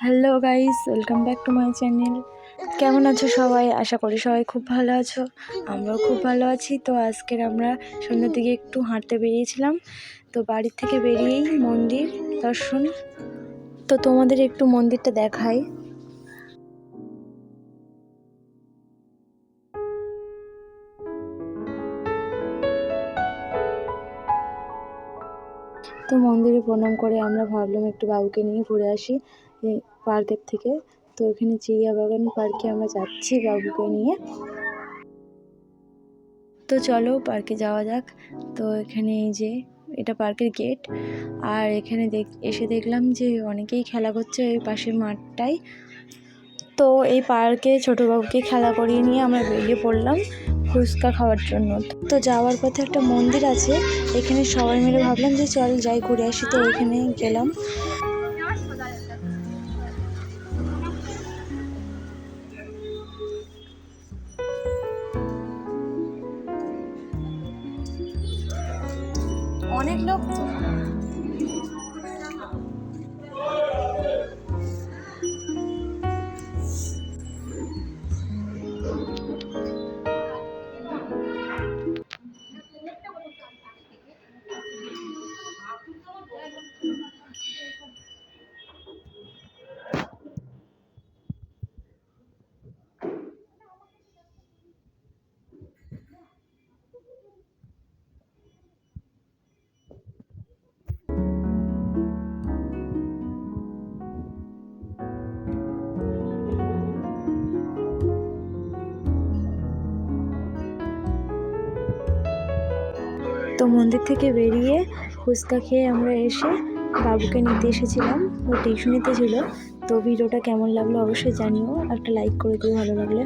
Hello guys, welcome back to my channel. কেমন আছো সবাই? আশা করি সবাই খুব ভালো আছো। আমরাও খুব ভালো আছি। তো আজকের আমরা সন্ধ্যার দিকে একটু হাঁটতে বেরিয়েছিলাম। তো বাড়ির থেকে বেরিয়েই মন্দির দর্শন। তো তোমাদের একটু মন্দিরটা দেখাই। তো মন্দিরে প্রণাম করে আমরা ভাবলাম একটু বাবুকে নিয়ে ঘুরে আসি পার্কের থেকে। তো এখানে চিড়িয়াবাগান পার্কে আমরা যাচ্ছি বাবুকে নিয়ে। তো চলো পার্কে যাওয়া যাক। তো এখানে এই যে এটা পার্কের গেট, আর এখানে এসে দেখলাম যে অনেকেই খেলা করছে ওই পাশের মাঠটায়। তো এই পার্কে ছোটো বাবুকে খেলা করিয়ে নিয়ে আমরা বেরিয়ে পড়লাম ফুচকা খাওয়ার জন্য। তো যাওয়ার পথে একটা মন্দির আছে, এখানে সবাই মিলে ভাবলাম যে চল যাই ঘুরে আসি। তো এখানে গেলাম। অনেক লোক তো মন্দির থেকে বেরিয়ে ফুচকা খেয়ে আমরা এসে বাবুকে নিতে এসেছিলাম, ও টিউশনিতে ছিল। তো ভিডিওটা কেমন লাগলো অবশ্যই জানিও, একটা লাইক করে দিও ভালো লাগলে।